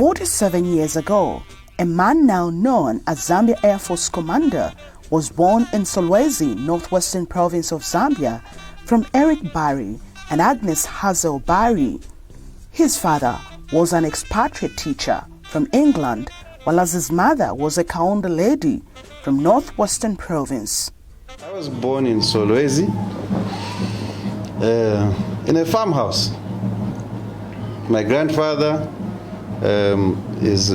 47 years ago, a man now known as Zambia Air Force Commander was born in Solwezi, northwestern province of Zambia, from Eric Barry and Agnes Hazel Barry. His father was an expatriate teacher from England, while his mother was a Kaunda lady from northwestern province. I was born in Solwezi, in a farmhouse. My grandfather was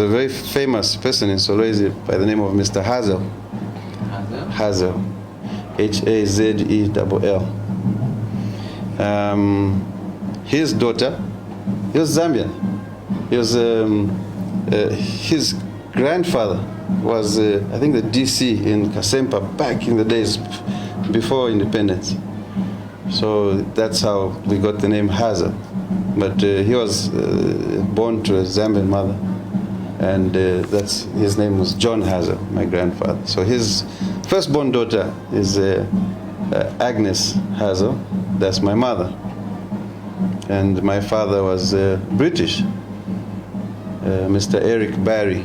a very famous person in Solwezi by the name of Mr. Hazel. Hazel, H-A-Z-E-L-L. His daughter, he was Zambian. He was his grandfather was, I think, the DC in Kasempa back in the days before independence. So that's how we got the name Hazel. But he was born to a Zambian mother, and his name was John Hazel, my grandfather. So his firstborn daughter is Agnes Hazel. That's my mother. And my father was British, Mr. Eric Barry.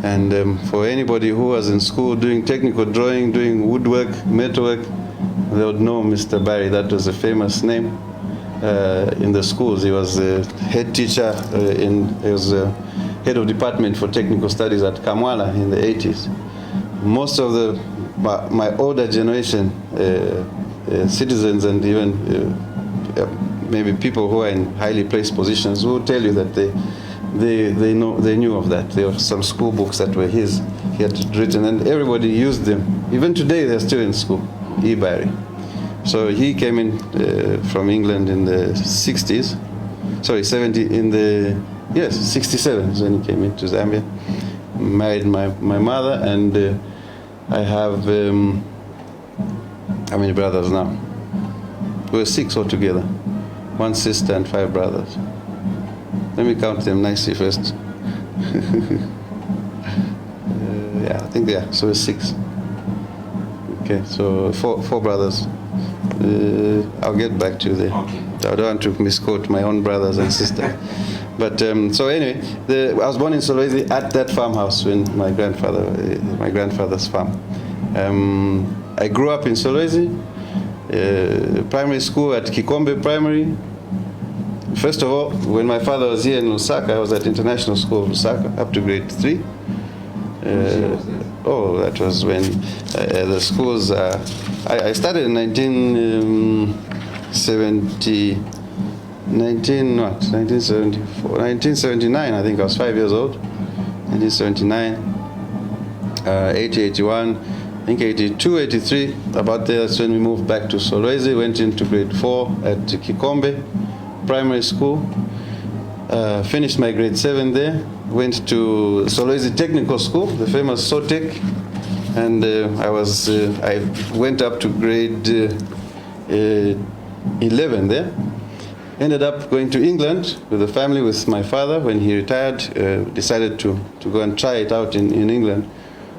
And for anybody who was in school doing technical drawing, doing woodwork, metalwork, they would know Mr. Barry. That was a famous name in the schools. He was a head teacher, he was head of department for technical studies at Kamwala in the 80s. Most of my older generation citizens and even maybe people who are in highly placed positions will tell you that they knew of that. There were some school books that were he had written, and everybody used them. Even today they're still in school, E. Barry. So he came in from England in the 60s, sorry, 67 is when he came into Zambia, married my mother, and I have, how many brothers now? We were 6 altogether, 1 sister and 5 brothers. Let me count them nicely first. Yeah, I think, yeah, so it's 6. Okay, so four brothers. I'll get back to you there. Okay. I don't want to misquote my own brothers and sisters. But so anyway, I was born in Solwezi at that farmhouse when my grandfather's farm. I grew up in Solwezi, primary school at Kikombe Primary. First of all, when my father was here in Lusaka, I was at International School of Lusaka up to grade 3. That was when the schools. I started in 1979. I think I was 5 years old. 1979, 80, 81, I think 82, 83. About there, that's when we moved back to Solwezi. Went into grade 4 at Kikombe Primary School. Finished my grade 7 there. Went to Solwezi Technical School, the famous SOTEC, and I went up to grade 11 there. Ended up going to England with the family, with my father. When he retired, decided to go and try it out in England.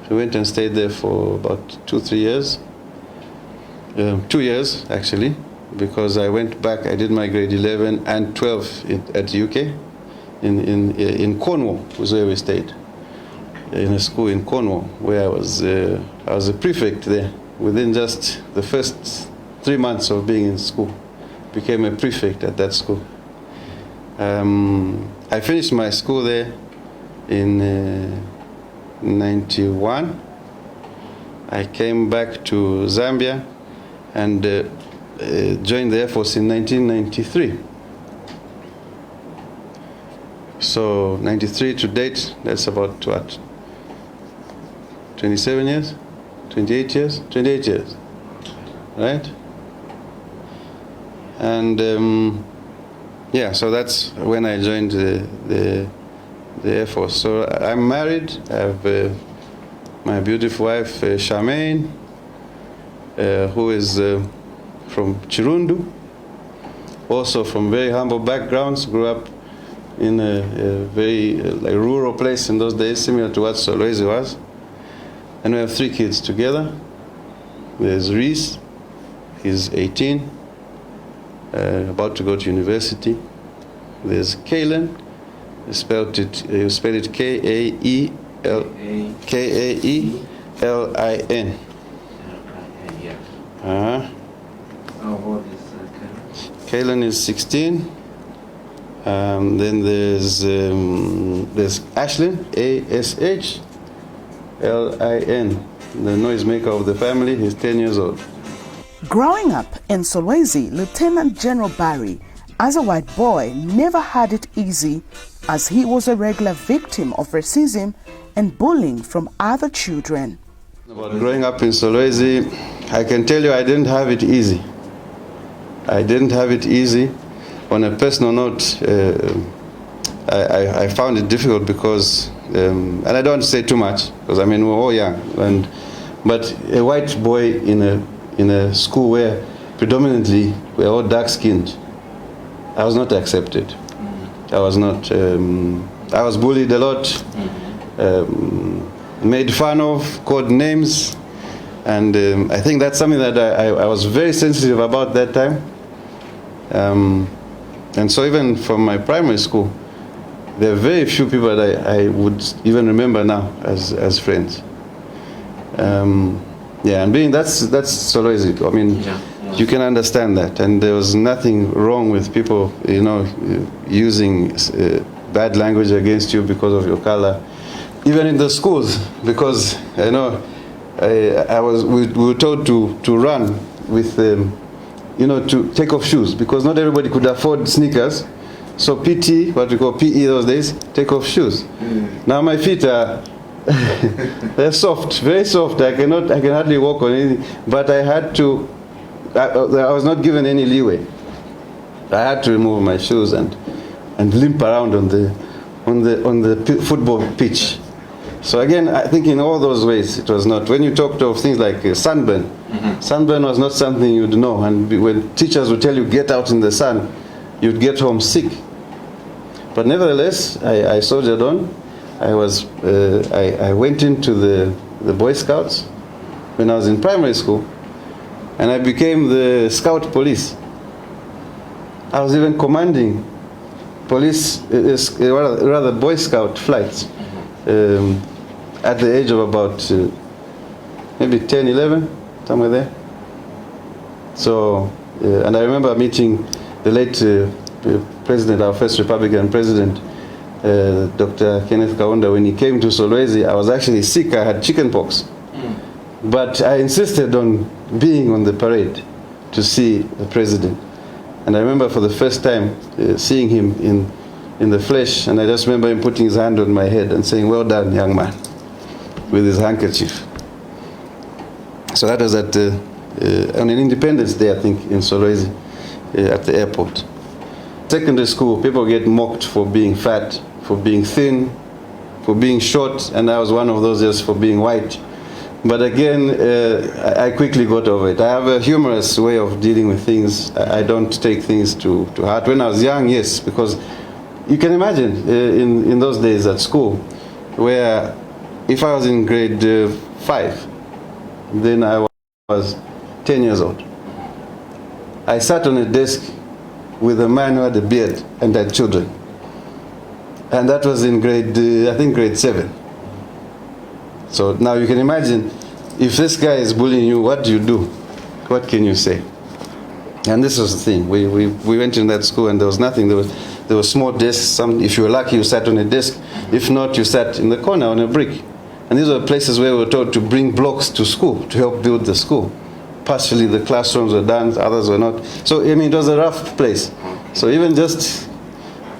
So we went and stayed there for about 2-3 years. 2 years, actually, because I went back, I did my grade 11 and 12 at UK. In Cornwall was where we stayed, in a school in Cornwall, where I was a prefect there. Within just the first 3 months of being in school, became a prefect at that school. I finished my school there in 91. I came back to Zambia and joined the Air Force in 1993. So 93 to date, that's about what? 27 years? 28 years? 28 years, right? And yeah, so that's when I joined the Air Force. So I'm married. I have my beautiful wife, Charmaine, who is from Chirundu, also from very humble backgrounds, grew up in a very rural place in those days, similar to what Solwezi was. And we have 3 kids together. There's Reese, he's 18, about to go to university. There's Colin, You spell it Kaelin. Yeah. Uh-huh. What is Colin is 16. Then there's Ashlyn, Ashlin, the noisemaker of the family. He's 10 years old. Growing up in Solwezi, Lieutenant General Barry, as a white boy, never had it easy, as he was a regular victim of racism and bullying from other children. About growing up in Solwezi, I can tell you I didn't have it easy. I didn't have it easy. On a personal note, I found it difficult because, and I don't say too much, because I mean we're all young, but a white boy in a school where predominantly we're all dark-skinned, I was not accepted. I was not. I was bullied a lot, made fun of, called names, and I think that's something that I was very sensitive about that time. And so even from my primary school, there are very few people that I would even remember now as friends. Yeah, and being that's Solwezi. I mean, you can understand that, and there was nothing wrong with people, using bad language against you because of your color, even in the schools. Because we were told to run with, to take off shoes, because not everybody could afford sneakers. So PT, what we call PE those days, take off shoes. Now my feet are they're soft, very soft. I can hardly walk on anything. But I had to. I was not given any leeway. I had to remove my shoes and limp around on the football pitch. So again, I think in all those ways it was not. When you talked of things like sunburn, sunburn was not something you'd know. And when teachers would tell you get out in the sun, you'd get home sick. But nevertheless, I soldiered on. I went into the Boy Scouts when I was in primary school, and I became the Scout Police. I was even commanding police, rather Boy Scout flights, at the age of about maybe 10, 11, somewhere there. So, and I remember meeting the late president, our first Republican president, Dr. Kenneth Kaunda. When he came to Solwezi, I was actually sick. I had chicken pox. But I insisted on being on the parade to see the president. And I remember for the first time seeing him in the flesh, and I just remember him putting his hand on my head and saying, "Well done, young man," with his handkerchief. So that was on an Independence Day, I think, in Solwezi, at the airport. Secondary school, people get mocked for being fat, for being thin, for being short, and I was one of those just for being white. But again, I quickly got over it. I have a humorous way of dealing with things. I don't take things to heart. When I was young, yes, because you can imagine in those days at school, where if I was in grade 5, then I was 10 years old. I sat on a desk with a man who had a beard and had children. And that was in I think grade 7. So now you can imagine, if this guy is bullying you, what do you do? What can you say? And this was the thing. We went in that school and there was nothing. There were small desks. If you were lucky, you sat on a desk. If not, you sat in the corner on a brick. And these were places where we were told to bring blocks to school to help build the school. Partially the classrooms were done, others were not. So, I mean, it was a rough place. So even just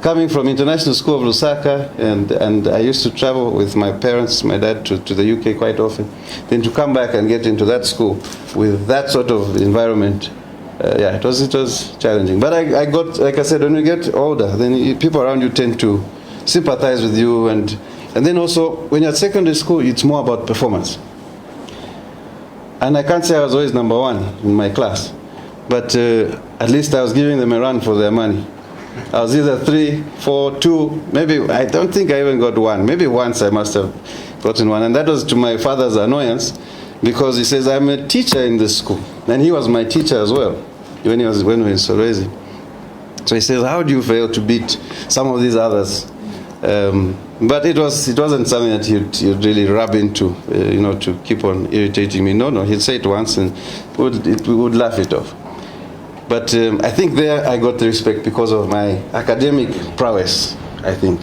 coming from International School of Lusaka, and I used to travel with my parents, my dad, to the UK quite often, then to come back and get into that school with that sort of environment, it was challenging. But I got, like I said, when you get older, then people around you tend to sympathize with you, and then also, when you're at secondary school, it's more about performance. And I can't say I was always number one in my class, but at least I was giving them a run for their money. I was either 3, 4, 2, maybe, I don't think I even got 1. Maybe once I must have gotten 1. And that was to my father's annoyance, because he says, I'm a teacher in this school. And he was my teacher as well, when we were in Solwezi. So he says, how do you fail to beat some of these others But it wasn't something that he'd really rub into, to keep on irritating me. No, he'd say it once and we would laugh it off. But I think there I got the respect because of my academic prowess, I think.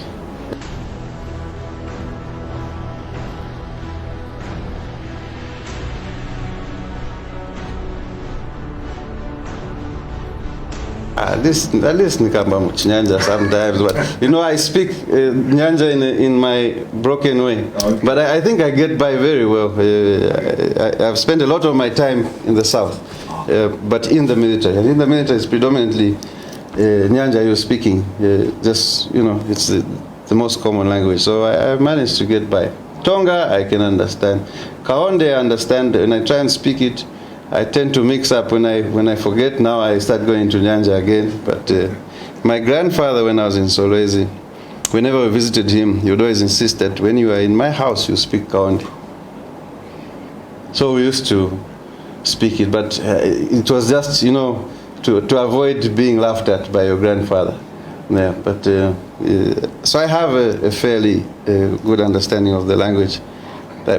At least nikamba Nyanja sometimes, but I speak Nyanja in my broken way. Okay. But I think I get by very well. I've spent a lot of my time in the south, but in the military. And in the military, it's predominantly Nyanja you're speaking. It's the most common language. So I managed to get by. Tonga, I can understand. Kaonde, I understand. When I try and speak it, I tend to mix up. When I forget, now I start going to Nyanja again. But my grandfather, when I was in Solwezi, whenever we visited him, he would always insist that when you are in my house, you speak Kaonde. So we used to speak it, but it was just, to avoid being laughed at by your grandfather. Yeah, but so I have a fairly good understanding of the language.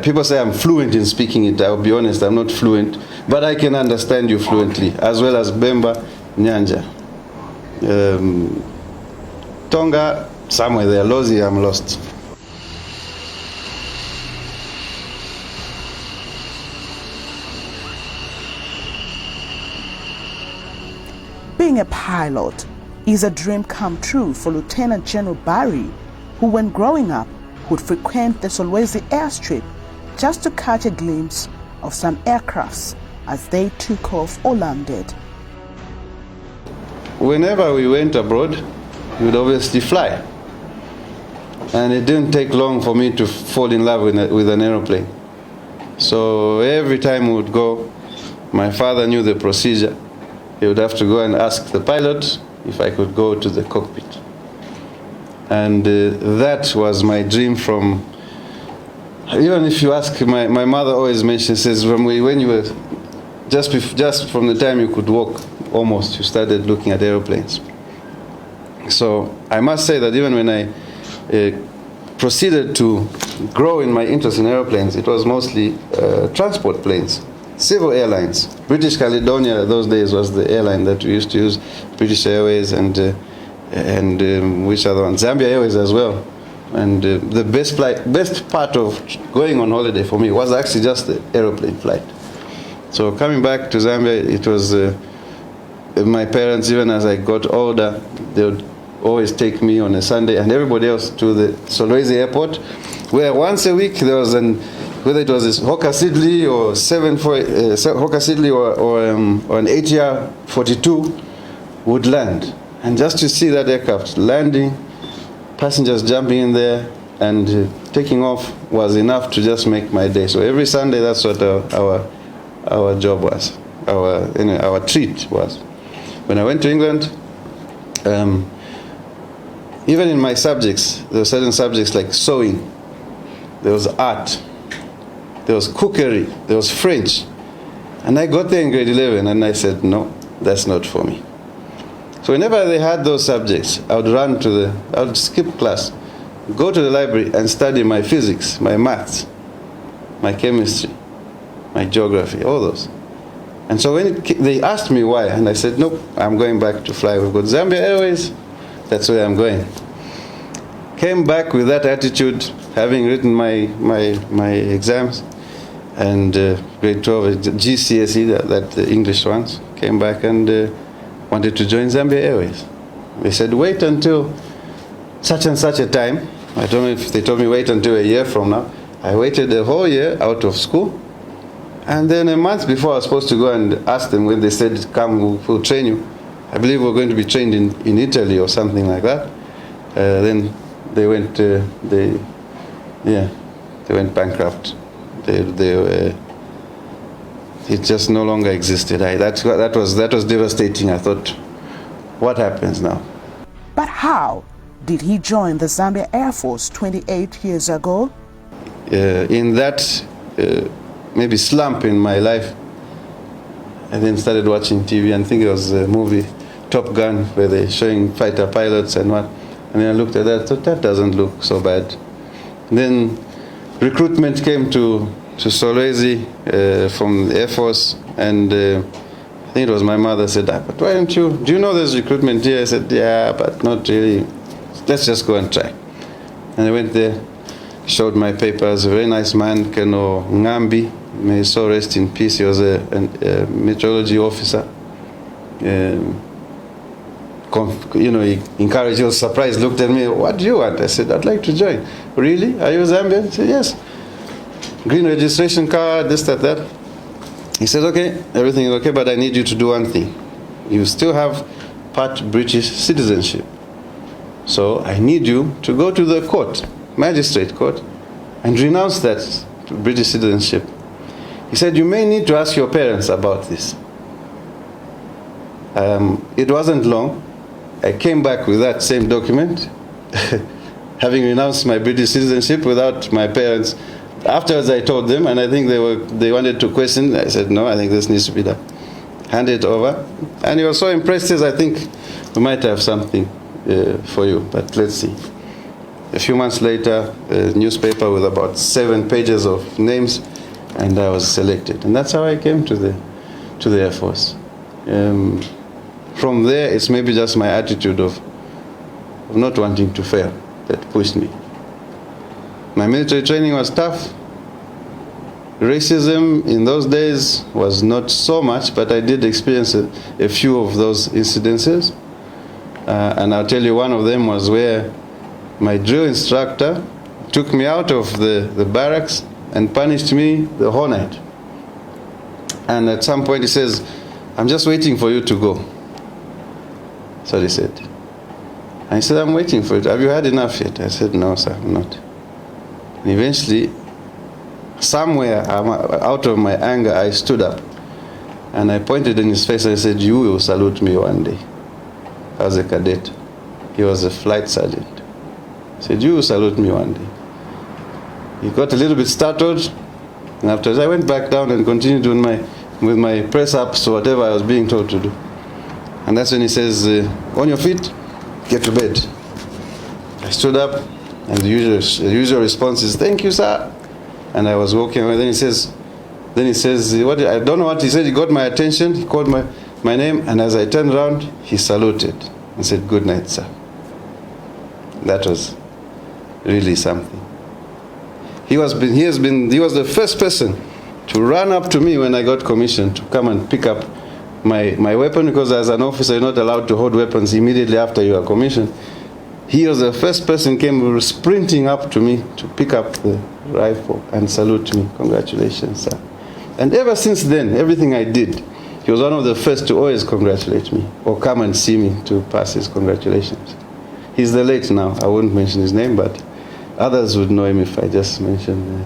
People say I'm fluent in speaking it. I'll be honest, I'm not fluent, but I can understand you fluently, as well as Bemba, Nyanja. Tonga, somewhere there. Lozi, I'm lost. Being a pilot is a dream come true for Lieutenant General Barry, who when growing up would frequent the Solwezi airstrip just to catch a glimpse of some aircrafts as they took off or landed. Whenever we went abroad, we would obviously fly. And it didn't take long for me to fall in love with an aeroplane. So every time we would go, my father knew the procedure. He would have to go and ask the pilot if I could go to the cockpit. And that was my dream from, even if you ask, my mother always mentions, says, when you were, just from the time you could walk, almost, you started looking at airplanes. So I must say that even when I proceeded to grow in my interest in airplanes, it was mostly transport planes, civil airlines. British Caledonia those days was the airline that we used to use, British Airways and which other one? Zambia Airways as well. And the best part of going on holiday for me was actually just the aeroplane flight. So coming back to Zambia, it was my parents, even as I got older, they would always take me on a Sunday and everybody else to the Solwezi airport, where once a week there was whether it was this Hawker Siddeley or Hawker Siddeley or an ATR 42 would land. And just to see that aircraft landing, passengers jumping in there and taking off was enough to just make my day. So every Sunday, that's what our job was, our treat was. When I went to England, even in my subjects, there were certain subjects like sewing, there was art, there was cookery, there was French. And I got there in grade 11 and I said, no, that's not for me. So whenever they had those subjects, I would skip class, go to the library and study my physics, my maths, my chemistry, my geography, all those. And so when they asked me why, and I said, nope, I'm going back to fly. We've got Zambia Airways, that's where I'm going. Came back with that attitude, having written my exams, and grade 12, GCSE, that the English ones, came back and wanted to join Zambia Airways. They said, wait until such and such a time. I don't know if they told me wait until a year from now. I waited a whole year out of school. And then a month before I was supposed to go and ask them, when they said, come, we'll train you. I believe we're going to be trained in Italy or something like that. Then they went, they went bankrupt. It just no longer existed. That was devastating. I thought, what happens now? But how did he join the Zambia Air Force 28 years ago? In that maybe slump in my life, I then started watching TV, and I think it was a movie, Top Gun, where they're showing fighter pilots and what. And then I looked at that, thought that doesn't look so bad. Then recruitment came to Solwezi from the Air Force, and I think it was my mother said, but why don't you, do you know there's recruitment here? I said, yeah, but not really. Let's just go and try. And I went there, showed my papers. A very nice man, Keno Ngambi, may his soul rest in peace. He was a meteorology officer. He encouraged, he was surprised, looked at me, what do you want? I said, I'd like to join. Really? Are you Zambian? He said, yes. Green registration card, this, that. He said, okay, everything is okay, but I need you to do one thing. You still have part British citizenship. So I need you to go to the court, magistrate court, and renounce that British citizenship. He said, you may need to ask your parents about this. It wasn't long. I came back with that same document, having renounced my British citizenship without my parents. Afterwards, I told them, and I think they wanted to question. I said, no, I think this needs to be done. Hand it over. And he was so impressed, says, I think we might have something for you, but let's see. A few months later, a newspaper with about 7 pages of names, and I was selected. And that's how I came to the Air Force. From there, it's maybe just my attitude of not wanting to fail that pushed me. My military training was tough. Racism in those days was not so much, but I did experience a few of those incidences. And I'll tell you, one of them was where my drill instructor took me out of the barracks and punished me the whole night. And at some point he says, I'm just waiting for you to go. So he said. And he said, I'm waiting for it. Have you had enough yet? I said, no, sir, I'm not. And eventually, somewhere out of my anger, I stood up. And I pointed in his face and I said, you will salute me one day. I was a cadet. He was a flight sergeant. I said, you will salute me one day. He got a little bit startled. And afterwards, I went back down and continued doing with my press-ups or whatever I was being told to do. And that's when he says, on your feet, get to bed. I stood up, and the usual response is, thank you, sir. And I was walking away. Then he says, I don't know what he said. He got my attention. He called my name, and as I turned around, he saluted and said, good night, sir. That was really something. He was the first person to run up to me when I got commissioned to come and pick up my weapon, because as an officer, you're not allowed to hold weapons immediately after you are commissioned. He was the first person came sprinting up to me to pick up the rifle and salute me. Congratulations, sir. And ever since then, everything I did, he was one of the first to always congratulate me or come and see me to pass his congratulations. He's the late now. I won't mention his name, but others would know him if I just mentioned.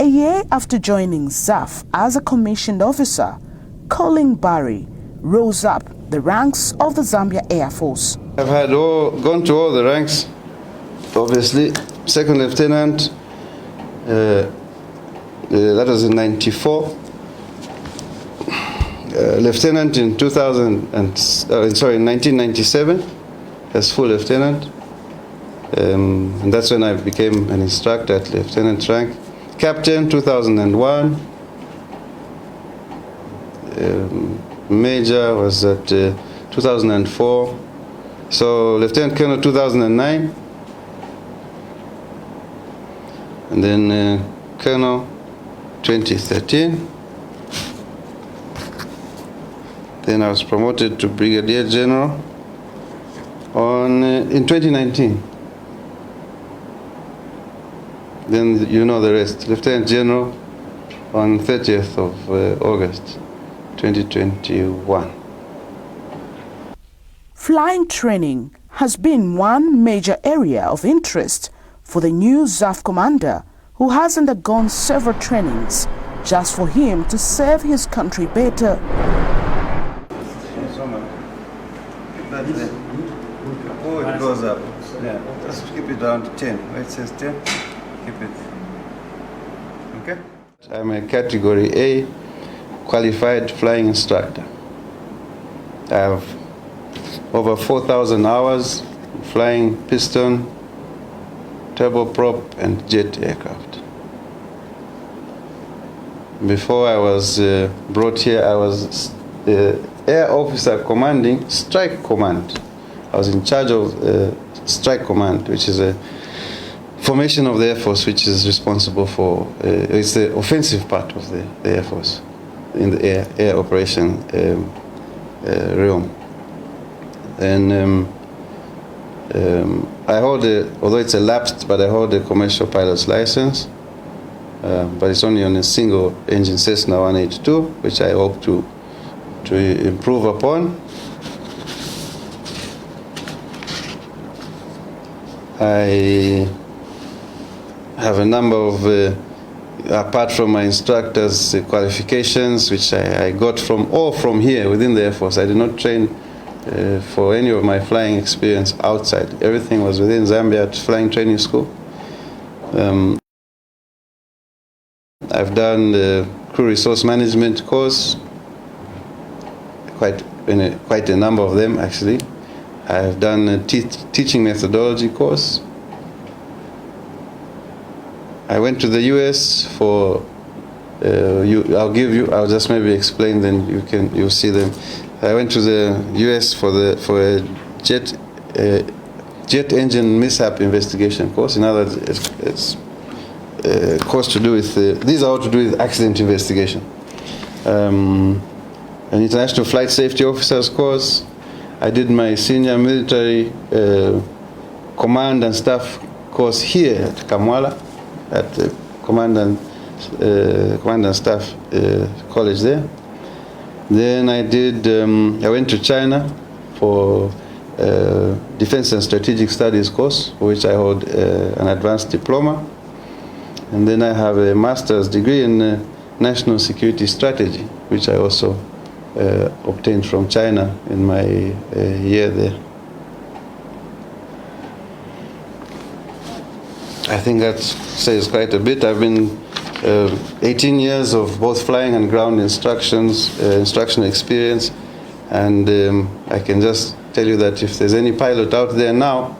A year after joining ZAF as a commissioned officer, Colin Barry rose up the ranks of the Zambia Air Force. I've gone to all the ranks, obviously. Second lieutenant, that was in 94. Lieutenant in 1997 as full lieutenant. And that's when I became an instructor at lieutenant rank. Captain, 2001. Major was at 2004. So Lieutenant Colonel 2009. And then Colonel 2013. Then I was promoted to Brigadier General in 2019. Then you know the rest. Lieutenant General on 30th of August 2021. Flying training has been one major area of interest for the new ZAF commander, who has undergone several trainings just for him to serve his country better. Oh, it goes up. Yeah, just keep it down to 10. Where it says 10, keep it. Okay? I'm a category A qualified flying instructor. I have over 4,000 hours flying piston, turboprop, and jet aircraft. Before I was brought here, I was Air Officer Commanding Strike Command. I was in charge of Strike Command, which is a formation of the Air Force, which is responsible for, it's the offensive part of the Air Force in the air operation realm. And I hold although it's a lapsed, but I hold a commercial pilot's license, but it's only on a single engine Cessna 182, which I hope to improve upon. I have a number of, apart from my instructor's qualifications, which I got from here within the Air Force. I did not train for any of my flying experience outside. Everything was within Zambia at flying training school. I've done the crew resource management course, quite a number of them actually. I've done a teaching methodology course. I went to the US for, I'll just maybe explain, then you'll see them. I went to the US for a jet engine mishap investigation course. In other words, it's a course to do with, these are all to do with accident investigation. An international flight safety officers course. I did my senior military command and staff course here at Kamwala, at the command and staff college there. Then I went to China for defense and strategic studies course, for which I hold an advanced diploma. And then I have a master's degree in national security strategy, which I also obtained from China in my year there. I think that says quite a bit. I've been 18 years of both flying and ground instructional experience, and I can just tell you that if there's any pilot out there now,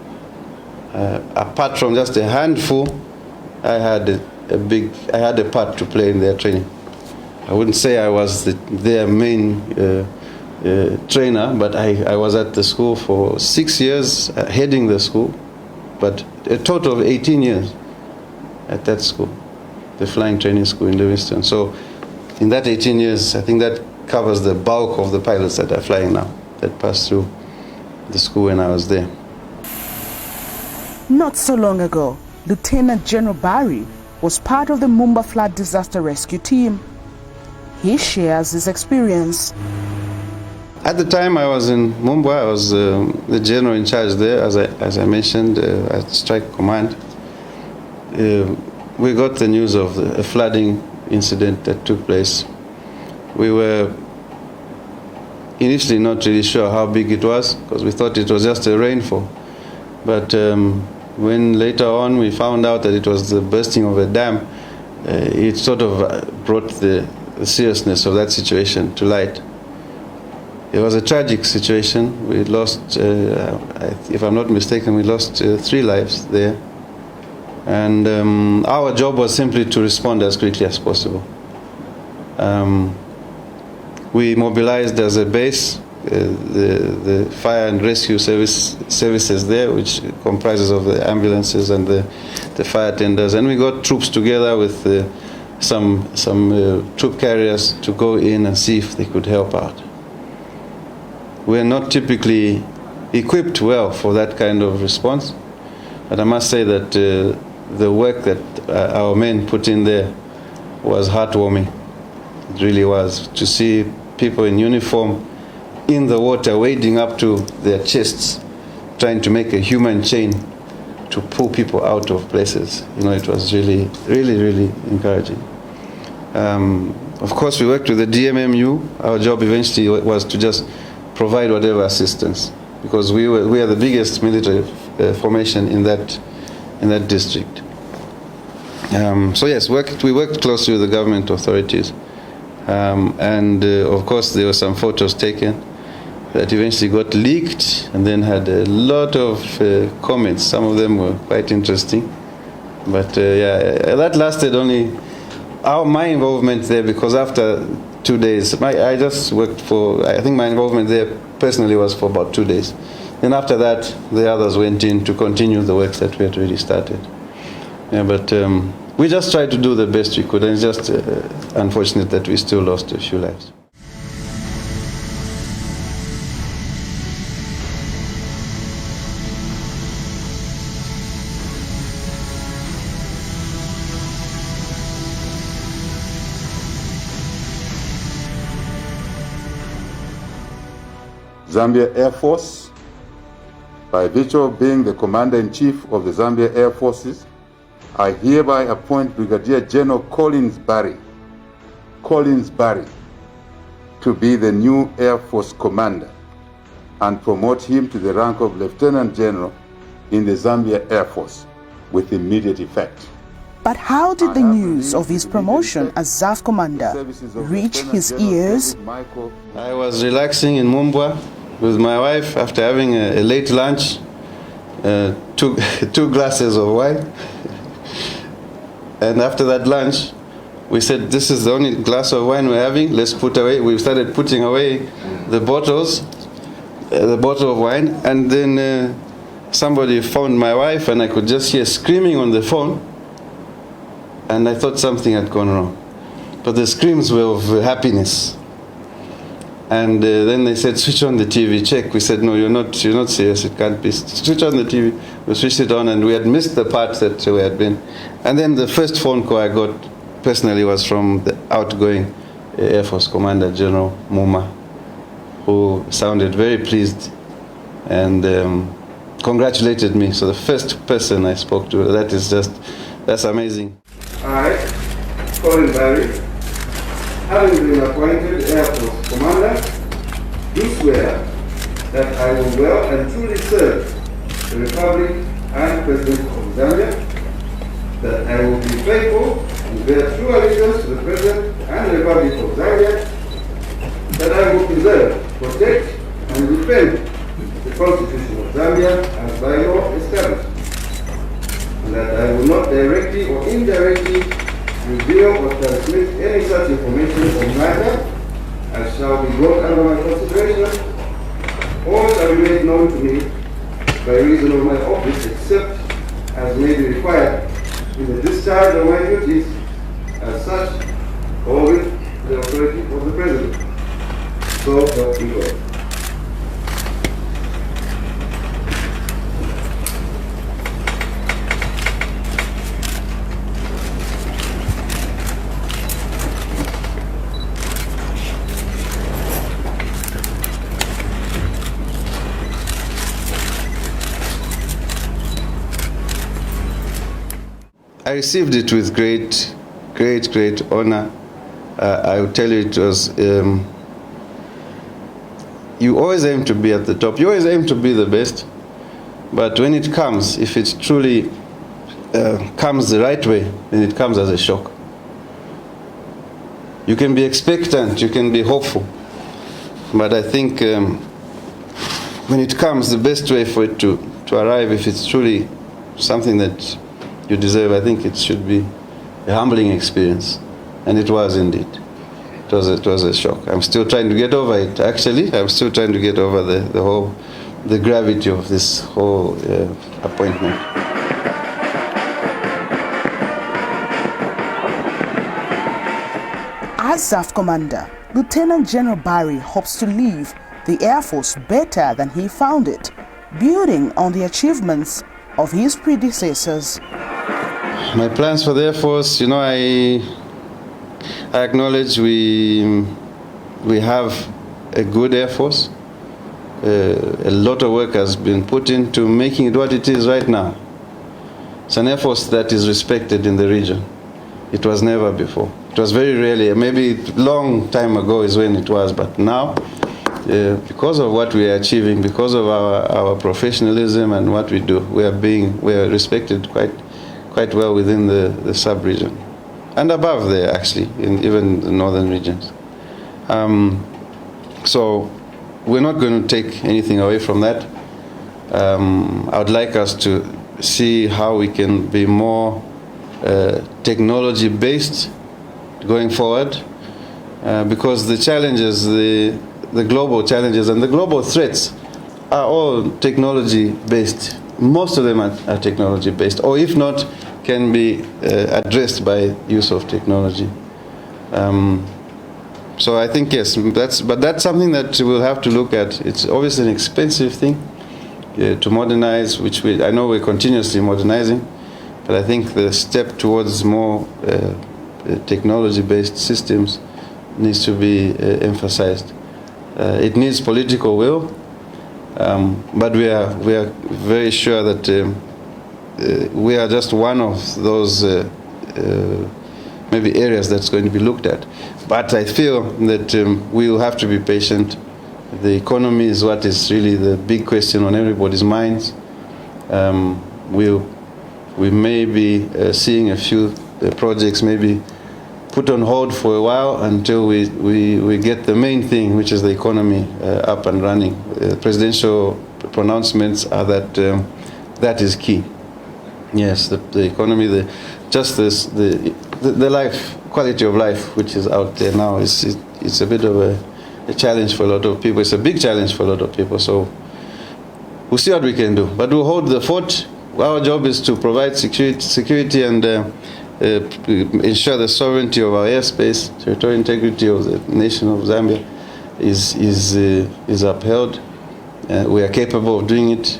apart from just a handful, I had a part to play in their training. I wouldn't say I was their main trainer, but I was at the school for 6 years, heading the school, but a total of 18 years at that school, the flying training school in Livingston. So in that 18 years, I think that covers the bulk of the pilots that are flying now, that passed through the school when I was there. Not so long ago, Lieutenant General Barry was part of the Mumba flood disaster rescue team. He shares his experience. At the time I was in Mumbai, I was the general in charge there, as I mentioned, at Strike Command. We got the news of a flooding incident that took place. We were initially not really sure how big it was, because we thought it was just a rainfall. But when later on we found out that it was the bursting of a dam, it sort of brought the seriousness of that situation to light. It was a tragic situation. We lost, if I'm not mistaken, we lost 3 lives there. And our job was simply to respond as quickly as possible. We mobilized as a base the fire and rescue services there, which comprises of the ambulances and the fire tenders, and we got troops together with some troop carriers to go in and see if they could help out. We're not typically equipped well for that kind of response, but I must say that the work that our men put in there was heartwarming. It really was, to see people in uniform in the water wading up to their chests, trying to make a human chain to pull people out of places. You know, it was really, really, really encouraging. Of course, we worked with the DMMU. Our job eventually was to just provide whatever assistance, because we are the biggest military formation in that district. So yes, we worked closely with the government authorities, and of course there were some photos taken. that eventually got leaked and then had a lot of comments. Some of them were quite interesting. But that lasted only my involvement there, because after 2 days, I just worked for, I think my involvement there personally was for about 2 days. Then after that, the others went in to continue the work that we had already started. Yeah, but we just tried to do the best we could, and it's just unfortunate that we still lost a few lives. Zambia Air Force, by virtue of being the Commander-in-Chief of the Zambia Air Forces, I hereby appoint Brigadier General Colin Barry to be the new Air Force Commander and promote him to the rank of Lieutenant General in the Zambia Air Force with immediate effect. But how did the news of his promotion as ZAF Commander reach his ears? I was relaxing in Mumbwa with my wife after having a late lunch, two glasses of wine. And after that lunch, we said, this is the only glass of wine we're having, let's put away. We started putting away the bottles, the bottle of wine, and then somebody phoned my wife, and I could just hear screaming on the phone, and I thought something had gone wrong. But the screams were of happiness. And then they said, switch on the TV, check. We said, no, you're not serious, it can't be. Switch on the TV. We switched it on, and we had missed the part that we had been. And then the first phone call I got personally was from the outgoing Air Force Commander, General Muma, who sounded very pleased and congratulated me. So the first person I spoke to, that's amazing. I, Colin Barry, having been appointed Air Force Commander, do swear that I will well and truly serve the Republic and President of Zambia, that I will be faithful and bear true allegiance to the President and the Republic of Zambia, that I will preserve, protect, and defend the Constitution of Zambia as by law established, and that I will not directly or indirectly reveal or transmit any such information or matter as shall be brought under my consideration or shall be made known to me by reason of my office, except as may be required in the discharge of my duties as such, or with the authority of the President. So help me God. I received it with great honor. I will tell you, it was, you always aim to be at the top. You always aim to be the best. But when it comes, if it truly comes the right way, then it comes as a shock. You can be expectant, you can be hopeful. But I think when it comes, the best way for it to arrive, if it's truly something that you deserve, I think it should be a humbling experience. And it was indeed. It was a shock. I'm still trying to get over it, actually. I'm still trying to get over the gravity of this whole appointment. As ZAF Commander, Lieutenant General Barry hopes to leave the Air Force better than he found it, building on the achievements of his predecessors. My plans for the Air Force, I acknowledge we have a good Air Force. A lot of work has been put into making it what it is right now. It's an Air Force that is respected in the region. It was never before. It was very rarely, maybe long time ago is when it was, but now, because of what we are achieving, because of our professionalism and what we do, we are respected quite well within the sub-region. And above there, actually, in even the northern regions. So we're not going to take anything away from that. I would like us to see how we can be more technology-based going forward, because the challenges, the global challenges and the global threats are all technology-based. Most of them are technology-based, or if not, can be addressed by use of technology. So I think, yes, but that's something that we'll have to look at. It's obviously an expensive thing to modernize, which I know we're continuously modernizing, but I think the step towards more technology-based systems needs to be emphasized. It needs political will, but we are very sure that we are just one of those maybe areas that's going to be looked at. But I feel that we will have to be patient. The economy is what is really the big question on everybody's minds. We may be seeing a few projects maybe put on hold for a while until we get the main thing, which is the economy up and running. Presidential pronouncements are that that is key. Yes, the economy, the justice, the life, quality of life, which is out there now, it's a bit of a challenge for a lot of people. It's a big challenge for a lot of people. So we'll see what we can do. But we'll hold the fort. Our job is to provide security and ensure the sovereignty of our airspace, territorial integrity of the nation of Zambia is upheld. We are capable of doing it.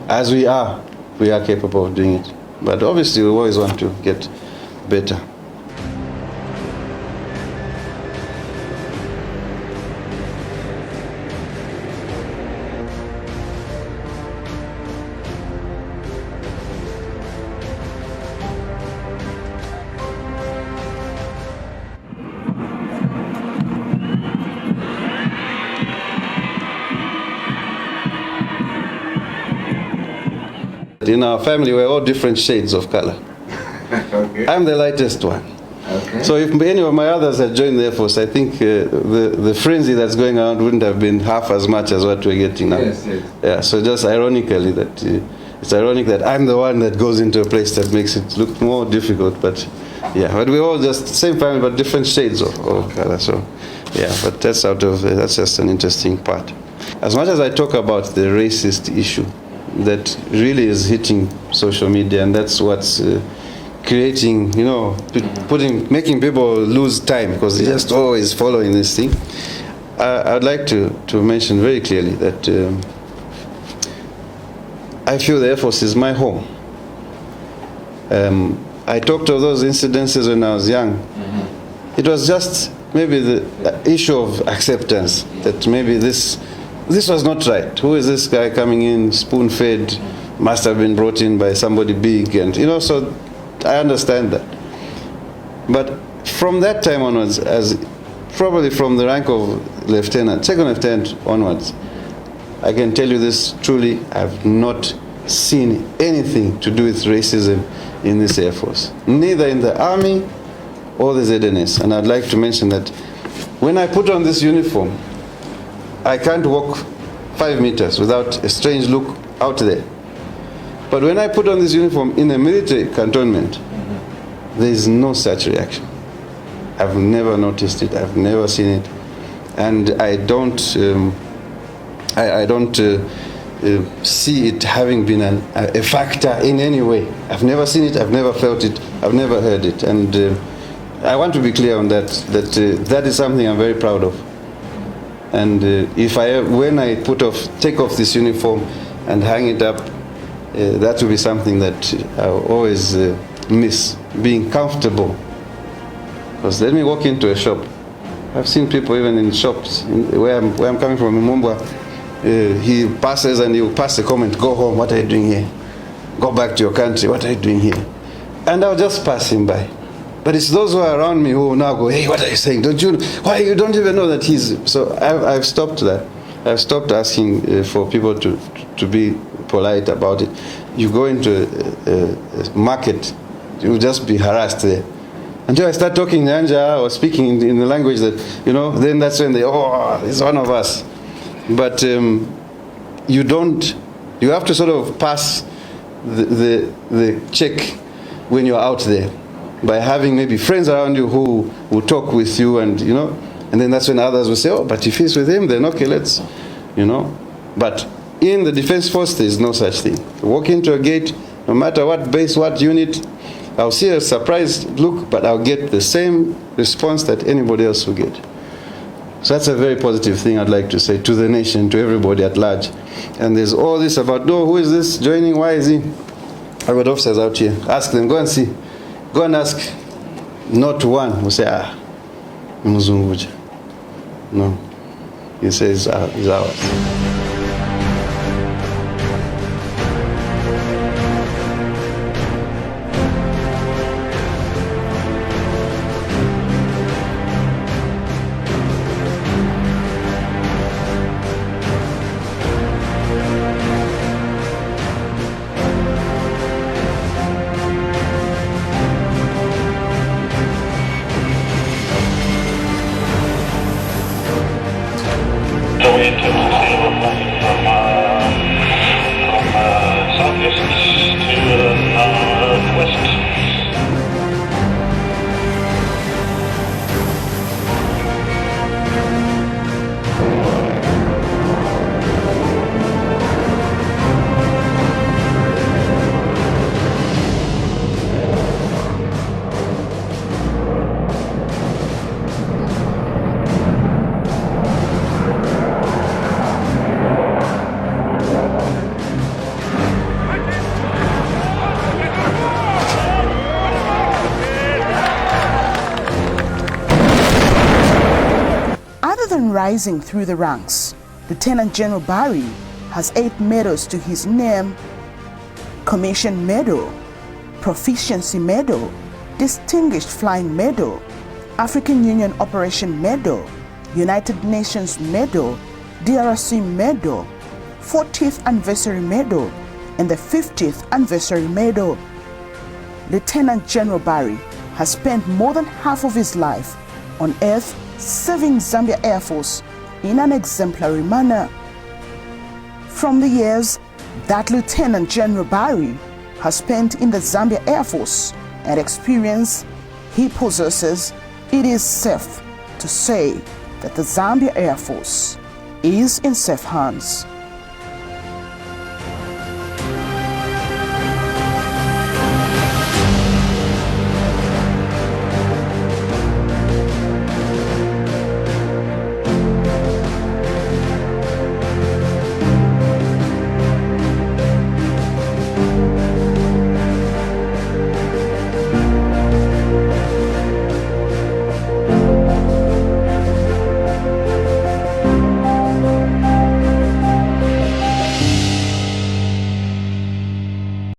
As we are capable of doing it. But obviously, we always want to get better. In our family, we're all different shades of color. Okay. I'm the lightest one. Okay. So if any of my others had joined the Air Force, I think the frenzy that's going around wouldn't have been half as much as what we're getting now. Yes, yes. Yeah, so just ironically that it's ironic that I'm the one that goes into a place that makes it look more difficult. But yeah, but we're all just the same family, but different shades of color. So yeah, but that's just an interesting part. As much as I talk about the racist issue, that really is hitting social media, and that's what's creating, making people lose time because they're just always following this thing. I'd like to mention very clearly that I feel the Air Force is my home. I talked of those incidences when I was young. It was just maybe the issue of acceptance, that maybe this was not right. Who is this guy coming in spoon-fed? Must have been brought in by somebody big, and so I understand that. But from that time onwards, as probably from the rank of lieutenant, second lieutenant onwards, I can tell you this truly, I've not seen anything to do with racism in this Air Force, neither in the Army or the ZNS. And I'd like to mention that when I put on this uniform, I can't walk 5 meters without a strange look out there. But when I put on this uniform in a military cantonment, there is no such reaction. I've never noticed it. I've never seen it, and I don't see it having been a factor in any way. I've never seen it. I've never felt it. I've never heard it, and I want to be clear on that. That is something I'm very proud of. And when I take off this uniform and hang it up, that will be something that I always miss, being comfortable. Because let me walk into a shop. I've seen people even in shops where I'm coming from in Mumbai. He passes and he'll pass a comment, "Go home, what are you doing here? Go back to your country, what are you doing here?" And I'll just pass him by. But it's those who are around me who now go, "Hey, what are you saying? Why you don't even know that he's..." So I've stopped that. I've stopped asking for people to be polite about it. You go into a market, you'll just be harassed there. Until I start talking Nyanja or speaking in the language that, then that's when they, it's one of us. But you have to sort of pass the check when you're out there by having maybe friends around you who will talk with you, and then that's when others will say, but if he's with him, then okay, let's, But in the Defense Force, there is no such thing. You walk into a gate, no matter what base, what unit, I'll see a surprised look, but I'll get the same response that anybody else will get. So that's a very positive thing I'd like to say to the nation, to everybody at large. And there's all this about, who is this joining? Why is he? I've got officers out here. Ask them, go and see. Go and ask. Not one will say, Muzunguja. No. He says, it's ours. So we intend to sail from southeast to northwest. Rising through the ranks, Lieutenant General Barry has 8 medals to his name: Commission Medal, Proficiency Medal, Distinguished Flying Medal, African Union Operation Medal, United Nations Medal, DRC Medal, 40th Anniversary Medal, and the 50th Anniversary Medal. Lieutenant General Barry has spent more than half of his life on Earth serving Zambia Air Force in an exemplary manner. From the years that Lieutenant General Barry has spent in the Zambia Air Force and experience he possesses, it is safe to say that the Zambia Air Force is in safe hands.